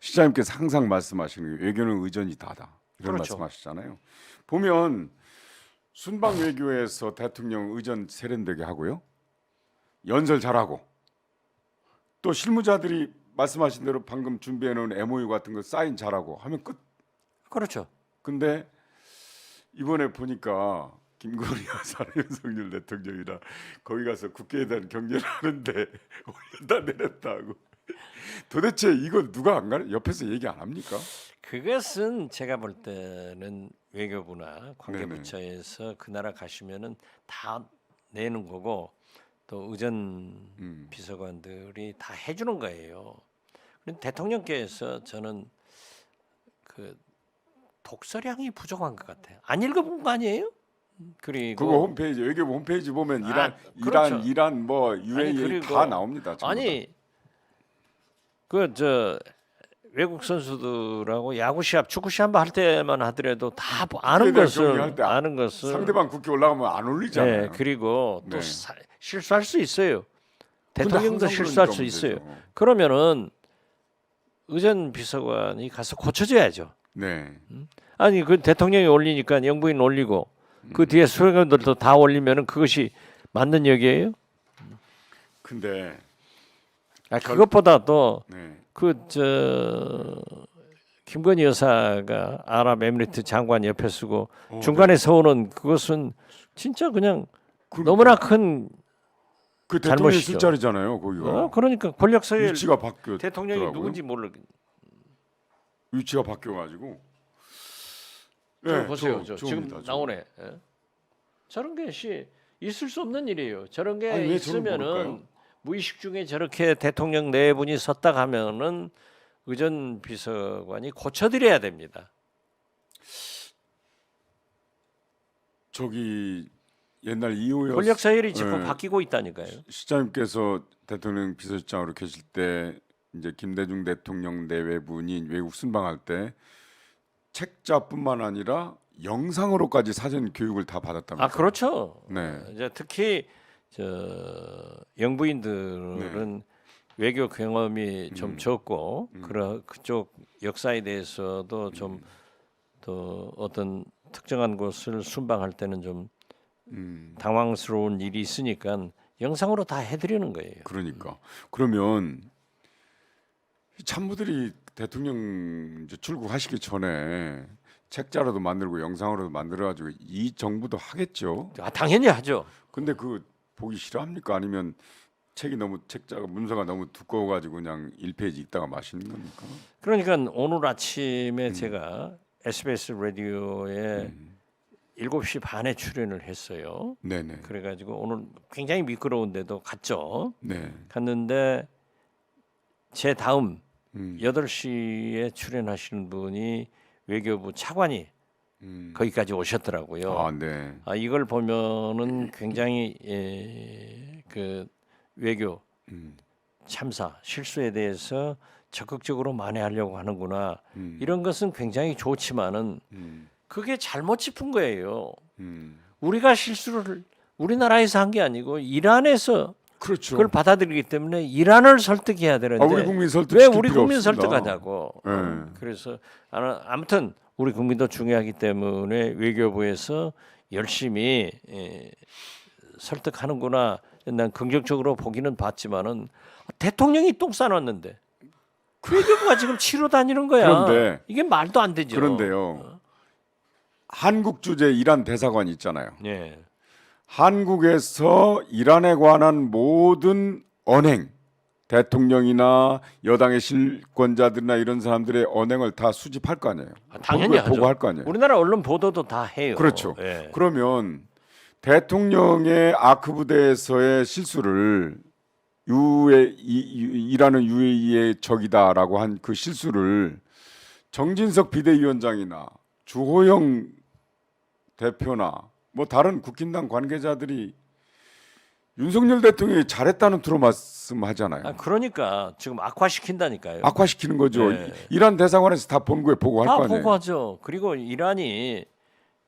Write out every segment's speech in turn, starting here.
시장님께서 항상 말씀하시는 게 외교는 의전이 다다 이런 그렇죠. 말씀하시잖아요. 보면 순방 외교에서 대통령 의전 세련되게 하고요, 연설 잘하고 또 실무자들이 말씀하신 대로 방금 준비해 놓은 MOU 같은 거 사인 잘하고 하면 끝. 그렇죠. 근데 이번에 보니까 김건희 여사랑 윤석열 대통령이랑 거기 가서 국회에 대한 경례를 하는데 올렸다 내렸다 하고 도대체 이걸 누가 안 가요? 옆에서 얘기 안 합니까? 그것은 제가 볼 때는 외교부나 네네. 관계부처에서 그 나라 가시면은 다 내는 거고 또 의전 비서관들이 다 해주는 거예요. 그런데 대통령께서 저는 그 독서량이 부족한 것 같아요. 안 읽어본 거 아니에요? 그리고 그거 홈페이지 외교부 홈페이지 보면 그렇죠. 이란 뭐 UAE 그리고 다 나옵니다. 전부 다. 아니 그 저 외국 선수들하고 야구 시합, 축구 시합 할 때만 하더라도 다 아는 국회에 대한 경기할 것을 때 아는 것을 상대방 국회 올라가면 안 올리잖아요. 네, 그리고 또 네. 실수할 수 있어요. 근데 대통령도 항상 실수할 그러니까 수 있어요. 문제죠. 그러면은 의전 비서관이 가서 고쳐줘야죠. 네. 아니 그 대통령이 올리니까 영부인 올리고 그 뒤에 수행관들도 다 올리면은 그것이 맞는 얘기예요? 근데 그것보다도 네. 그 저 김건희 여사가 아랍에미리트 장관 옆에 쓰고 중간에 서오는 그것은 진짜 그냥 그러니까. 너무나 큰 그 대통령 잘못이죠. 술자리잖아요. 거기가 그러니까 권력 서열 위치가 바뀌었. 대통령이 누군지 모르. 위치가 바뀌어가지고. 보세요. 저, 지금 좋습니다, 저. 나오네. 예? 저런 게 있을 수 없는 일이에요. 저런 게 아니, 왜 저를 있으면은 모를까요? 무의식 중에 저렇게 대통령 네 분이 섰다 가면은 의전 비서관이 고쳐드려야 됩니다. 저기 옛날 이호여 권력 서열이 자꾸 네. 바뀌고 있다니까요. 시장님께서 대통령 비서실장으로 계실 때 이제 김대중 대통령 내외분이 외국 순방할 때 책자뿐만 아니라 영상으로까지 사전 교육을 다 받았답니다. 그렇죠. 네. 이제 특히 저 영부인들은 외교 경험이 좀 적고 그쪽 역사에 대해서도 좀 더 어떤 특정한 곳을 순방할 때는 좀 당황스러운 일이 있으니까 영상으로 다 해드리는 거예요. 그러니까 그러면 참모들이 대통령 이제 출국하시기 전에 책자로도 만들고 영상으로도 만들어가지고 이 정부도 하겠죠. 당연히 하죠. 근데 그 보기 싫어합니까? 아니면 책자가 문서가 너무 두꺼워가지고 그냥 1페이지 읽다가 마시는 겁니까? 그러니까 오늘 아침에 제가 SBS 라디오에 7시 반에 출연을 했어요. 네네. 그래가지고 오늘 굉장히 미끄러운데도 갔죠. 네. 갔는데 제 다음 8시에 출연하시는 분이 외교부 차관이 거기까지 오셨더라고요. 네. 이걸 보면은 굉장히 그 외교 참사 실수에 대해서 적극적으로 만회하려고 하는구나. 이런 것은 굉장히 좋지만은 그게 잘못 짚은 거예요. 우리가 실수를 우리나라에서 한 게 아니고 이란에서 그렇죠. 그걸 받아들이기 때문에 이란을 설득해야 되는데 우리 국민 설득 왜 우리 국민 설득하냐고. 네. 그래서 아무튼 우리 국민도 중요하기 때문에 외교부에서 열심히 설득하는구나. 난 긍정적으로 보기는 봤지만은 대통령이 똥 싸놨는데 외교부가 지금 치러 다니는 거야. 그런데 이게 말도 안 되죠. 그런데요. 한국 주재 이란 대사관 있잖아요. 예. 한국에서 이란에 관한 모든 언행, 대통령이나 여당의 실권자들이나 이런 사람들의 언행을 다 수집할 거 아니에요. 당연히 하죠. 보고할 거 아니에요. 우리나라 언론 보도도 다 해요. 그렇죠. 예. 그러면 대통령의 아크 부대에서의 실수를 이란은 UAE의 적이다라고 한 그 실수를 정진석 비대위원장이나 주호영 대표나 뭐 다른 국힘당 관계자들이 윤석열 대통령이 잘했다는 투로 말씀하잖아요. 그러니까 지금 악화시킨다니까요. 악화시키는 거죠. 네. 이란 대사관에서 다 본고에 보고할 다 거 아니에요. 보고하죠. 그리고 이란이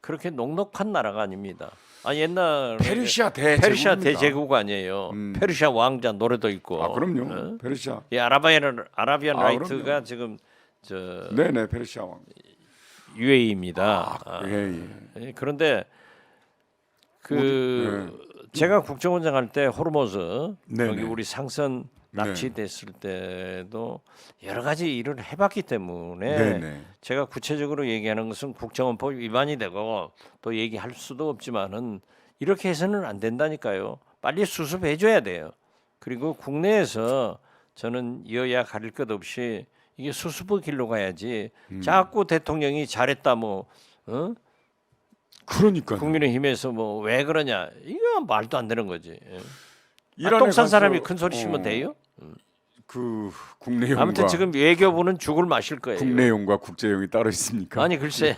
그렇게 녹록한 나라가 아닙니다. 옛날 페르시아 페르시아 대제국입니다. 대제국 아니에요. 페르시아 왕자 노래도 있고. 그럼요. 페르시아. 이 아라비안 라이트가 그럼요. 지금 네네 페르시아 왕. UAE입니다. 예. 그런데 제가 국정원장 할 때 호르무즈 네네. 여기 우리 상선 납치됐을 때도 여러 가지 일을 해봤기 때문에 네네. 제가 구체적으로 얘기하는 것은 국정원법 위반이 되고 또 얘기할 수도 없지만은 이렇게 해서는 안 된다니까요. 빨리 수습해줘야 돼요. 그리고 국내에서 저는 여야 가릴 것 없이 이게 수습의 길로 가야지. 자꾸 대통령이 잘했다 뭐 그러니까 국민의힘에서 뭐 왜 그러냐 이거 말도 안 되는 거지. 이란에 똥싼 가서, 사람이 큰 소리 치면 돼요? 그 국내용과 아무튼 지금 외교부는 죽을 마실 거예요. 국내용과 국제용이 따로 있습니까? 아니 글쎄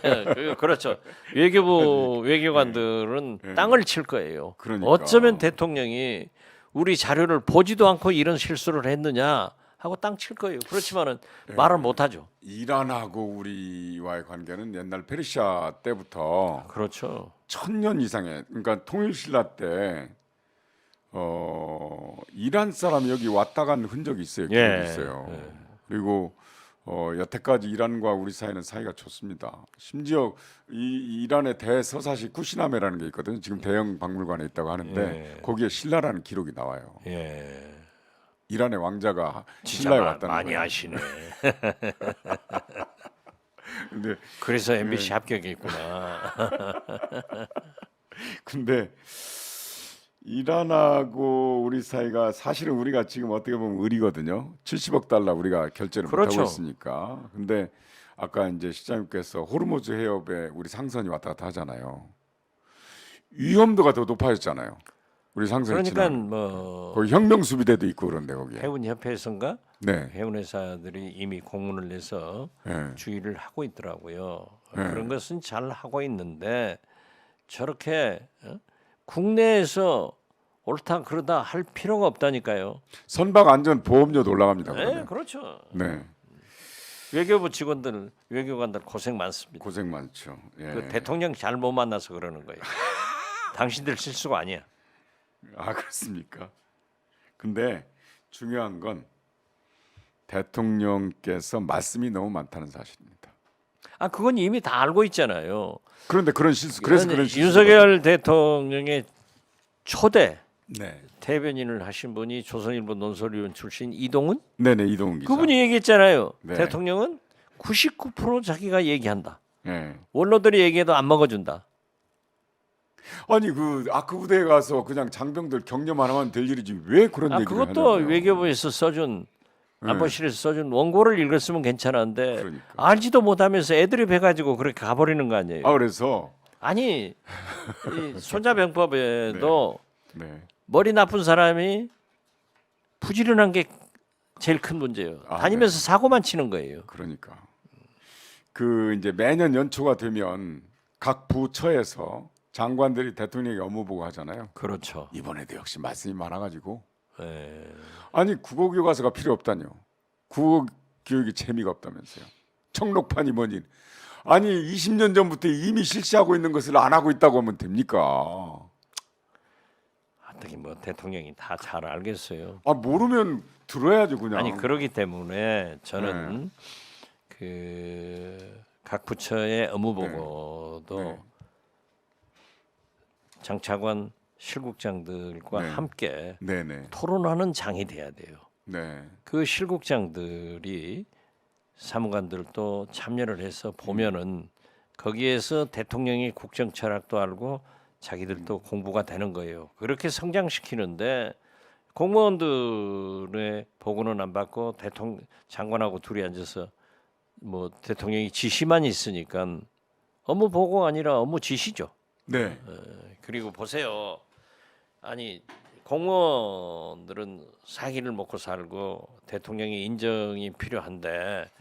그렇죠. 외교부 외교관들은 땅을 칠 거예요. 그러니까. 어쩌면 대통령이 우리 자료를 보지도 않고 이런 실수를 했느냐 하고 땅 칠 거예요. 그렇지만은 말을 못 하죠. 이란하고 우리와의 관계는 옛날 페르시아 때부터 그렇죠. 1000년 이상의 그러니까 통일신라 때 이란 사람이 여기 왔다 간 흔적이 있어요. 기록이 예. 있어요. 그리고 여태까지 이란과 우리 사이는 사이가 좋습니다. 심지어 이란의 대서사시 쿠시나메라는 게 있거든요. 지금 대형 박물관에 있다고 하는데 거기에 신라라는 기록이 나와요. 예. 이란의 왕자가 진짜 신라에 왔다는 많이 거예요. 아시네. 근데 그래서 MBC 합격했구나. 근데 이란하고 우리 사이가 사실은 우리가 지금 어떻게 보면 을이거든요. 70억 달러 우리가 결제를 그렇죠. 못하고 있으니까. 근데 아까 이제 시장님께서 호르무즈 해협에 우리 상선이 왔다 갔다 하잖아요. 위험도가 더 높아졌잖아요. 우리 상선이 그러니까 지나면. 뭐 거기 혁명수비대도 있고 그런데 거기에. 해운협회에서인가 네. 해운회사들이 이미 공문을 내서 네. 주의를 하고 있더라고요. 네. 그런 것은 잘 하고 있는데 저렇게 국내에서 옳다 그러다 할 필요가 없다니까요. 선박 안전 보험료도 올라갑니다. 네, 그러면. 그렇죠. 네. 외교부 직원들, 외교관들 고생 많습니다. 고생 많죠. 예. 그 대통령 잘못 만나서 그러는 거예요. 당신들 실수가 아니야. 아 그렇습니까? 근데 중요한 건 대통령께서 말씀이 너무 많다는 사실입니다. 아 그건 이미 다 알고 있잖아요. 그런데 그런 실수, 그래서 그런 실수. 윤석열 대통령의 초대 네, 대변인을 하신 분이 조선일보 논설위원 출신 이동훈 네네 이동훈 기자. 그분이 얘기했잖아요. 네. 대통령은 99% 자기가 얘기한다. 네. 원로들이 얘기해도 안 먹어준다. 아니 그 아크 부대에 가서 그냥 장병들 격려만 하면 될 일이지 왜 그런 얘기를 그것도 하냐고요. 외교부에서 써준 안보실에서 써준 원고를 읽었으면 괜찮은데 그러니까. 알지도 못하면서 애들이 해가지고 그렇게 가버리는 거 아니에요. 아 그래서 아니 이 손자병법에도 네. 머리 나쁜 사람이 부지런한 게 제일 큰 문제예요. 아, 다니면서 사고만 치는 거예요. 그러니까 그 이제 매년 연초가 되면 각 부처에서 장관들이 대통령에게 업무 보고 하잖아요. 그렇죠. 이번에도 역시 말씀이 많아가지고 예. 아니 국어 교과서가 필요 없다뇨. 국어 교육이 재미가 없다면서요. 청록판이 뭐니? 아니 20년 전부터 이미 실시하고 있는 것을 안 하고 있다고 하면 됩니까? 어떻게 뭐 대통령이 다 잘 알겠어요. 아 모르면 들어야죠 그냥. 아니 그러기 때문에 저는 그 각 부처의 업무 보고도 네. 장차관 실국장들과 네. 함께 네네. 토론하는 장이 돼야 돼요. 네. 그 실국장들이 사무관들도 참여를 해서 보면은 거기에서 대통령이 국정 철학도 알고 자기들도 공부가 되는 거예요. 그렇게 성장시키는데 공무원들의 보고는 안 받고 장관하고 둘이 앉아서 뭐 대통령이 지시만 있으니까 업무 보고가 아니라 업무 지시죠. 네. 그리고 보세요. 아니 공무원들은 사기를 먹고 살고 대통령의 인정이 필요한데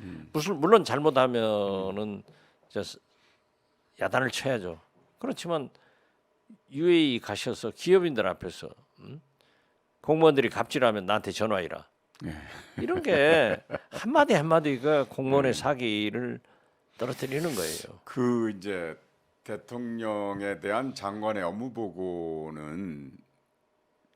물론 잘못하면은 야단을 쳐야죠. 그렇지만 UAE 가셔서 기업인들 앞에서 공무원들이 갑질하면 나한테 전화해라. 이런 게 한마디 한마디가 공무원의 사기를 떨어뜨리는 거예요. 그 이제 대통령에 대한 장관의 업무 보고는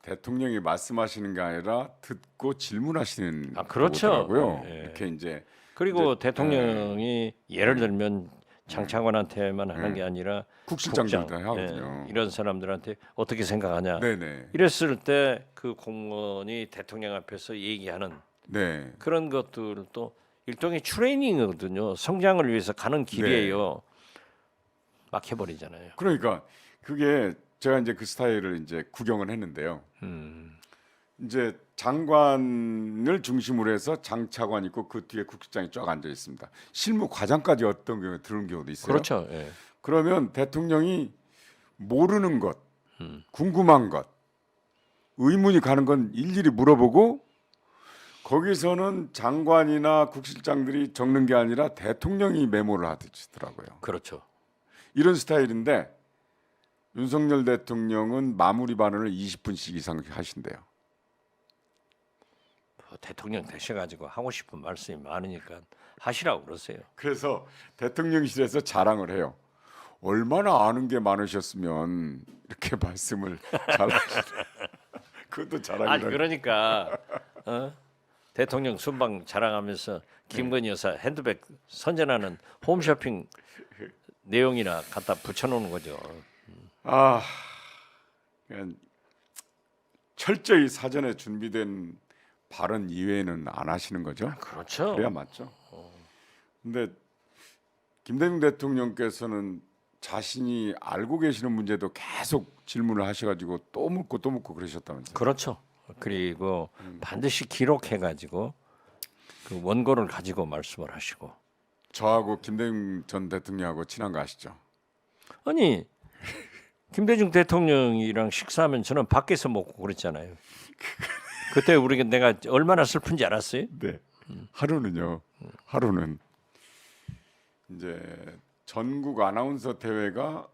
대통령이 말씀하시는 게 아니라 듣고 질문하시는 그렇죠. 거더라고요. 예. 이렇게 이제 그리고 대통령이 예를 들면 장차관한테만 하는 게 아니라 국실장들도 국장, 하거든요. 이런 사람들한테 어떻게 생각하냐. 네네. 이랬을 때 그 공무원이 대통령 앞에서 얘기하는 네. 그런 것들도 일종의 트레이닝이거든요. 성장을 위해서 가는 길이에요. 막 해버리잖아요. 그러니까 그게 제가 이제 그 스타일을 이제 구경을 했는데요. 이제 장관을 중심으로 해서 장차관 있고 그 뒤에 국장이 쫙 앉아 있습니다. 실무 과장까지 어떤 경우에 들은 경우도 있어요. 그렇죠. 예. 그러면 대통령이 모르는 것, 궁금한 것, 의문이 가는 건 일일이 물어보고 거기서는 장관이나 국실장들이 적는 게 아니라 대통령이 메모를 하시더라고요. 그렇죠. 이런 스타일인데 윤석열 대통령은 마무리 발언을 20분씩 이상 하신대요. 대통령 되셔가지고 하고 싶은 말씀이 많으니까 하시라고 그러세요. 그래서 대통령실에서 자랑을 해요. 얼마나 아는 게 많으셨으면 이렇게 말씀을 잘하시네. 그것도 아니 자랑이라. 그러니까 대통령 순방 자랑하면서 김건희 여사 핸드백 선전하는 홈쇼핑 내용이나 갖다 붙여놓는 거죠. 아, 그냥 철저히 사전에 준비된 발언 이외에는 안 하시는 거죠? 그렇죠. 그래야 맞죠. 근데 김대중 대통령께서는 자신이 알고 계시는 문제도 계속 질문을 하셔가지고 또 묻고 또 묻고 그러셨다면서요? 그렇죠. 그리고 반드시 기록해가지고 그 원고를 가지고 말씀을 하시고. 저하고 김대중 전 대통령하고 친한 거 아시죠? 아니 김대중 대통령이랑 식사하면 저는 밖에서 먹고 그랬잖아요. 그때 우리가 내가 얼마나 슬픈지 알았어요? 네. 하루는요. 하루는 이제 전국 아나운서 대회가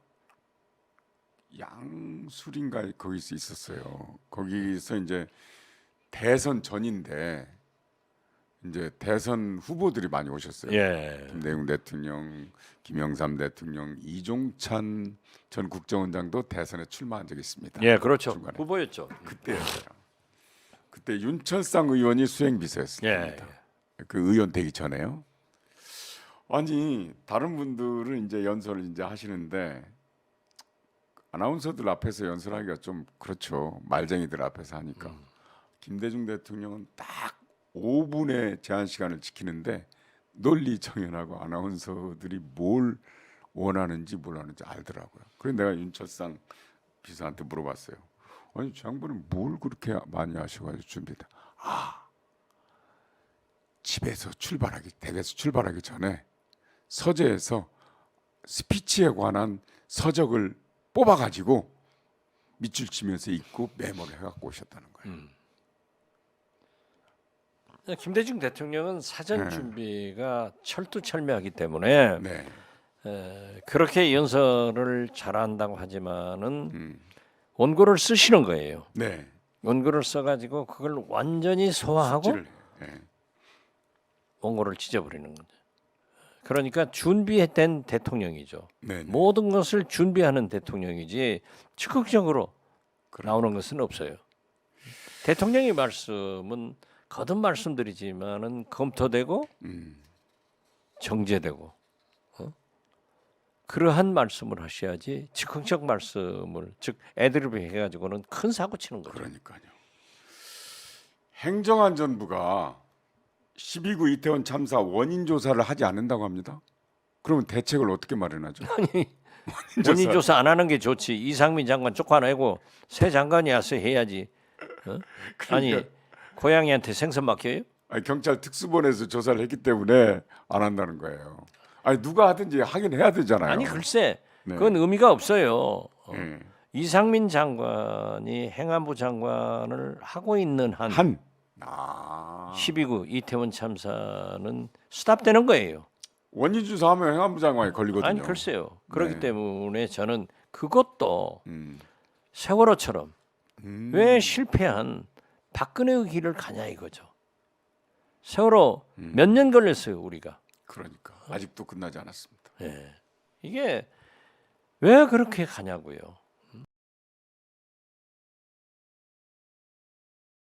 양술인가 거기서 있었어요. 거기서 이제 대선 전인데 이제 대선 후보들이 많이 오셨어요. 예. 김대중 대통령, 김영삼 대통령, 이종찬 전 국정원장도 대선에 출마한 적이 있습니다. 예, 그렇죠. 중간에. 후보였죠. 그때였어요. 그때 윤철상 의원이 수행 예. 비서였습니다. 그 의원 되기 전에요. 아니 다른 분들은 이제 연설을 이제 하시는데 아나운서들 앞에서 연설하기가 좀 그렇죠. 말쟁이들 앞에서 하니까. 김대중 대통령은 딱 5분의 제한 시간을 지키는데 논리정연하고 아나운서들이 뭘 원하는지 뭘 하는지 알더라고요. 그래서 내가 윤철상 비서한테 물어봤어요. 아니 저 양반은 뭘 그렇게 많이 하셔가지고 준비다. 집에서 댁에서 출발하기 전에 서재에서 스피치에 관한 서적을 뽑아가지고 밑줄 치면서 읽고 메모를 해갖고 오셨다는 거예요. 김대중 대통령은 사전 준비가 철두철미하기 때문에 네, 그렇게 연설을 잘한다고 하지만은 원고를 쓰시는 거예요. 네. 원고를 써가지고 그걸 완전히 소화하고 숙지를 해요. 네. 원고를 찢어버리는 거죠. 그러니까 준비된 대통령이죠. 네, 네. 모든 것을 준비하는 대통령이지 즉흥적으로 나오는 것은 없어요. 대통령의 말씀은 거듭 말씀드리지만은 검토되고 정제되고 그러한 말씀을 하셔야지 즉흥적 말씀을 즉 애드립 해가지고는 큰 사고 치는 거죠. 그러니까요. 행정안전부가 12구 이태원 참사 원인 조사를 하지 않는다고 합니다. 그러면 대책을 어떻게 마련하죠? 원인 조사 안 하는 게 좋지. 이상민 장관 쫓아내고 새 장관이 와서 해야지. 아니 고양이한테 생선 맡겨요? 아니, 경찰 특수본에서 조사를 했기 때문에 안 한다는 거예요. 아니 누가 하든지 하긴 해야 되잖아요. 아니 글쎄 네. 그건 의미가 없어요. 네. 이상민 장관이 행안부 장관을 하고 있는 한 12구 이태원 참사는 스탑되는 거예요. 원인 조사하면 행안부 장관이 걸리거든요. 아니 글쎄요. 그렇기 네. 때문에 저는 그것도 세월호처럼 왜 실패한 박근혜의 길을 가냐 이거죠. 세월호 몇 년 걸렸어요 우리가. 그러니까 아직도 끝나지 않았습니다. 예. 이게 왜 그렇게 가냐고요.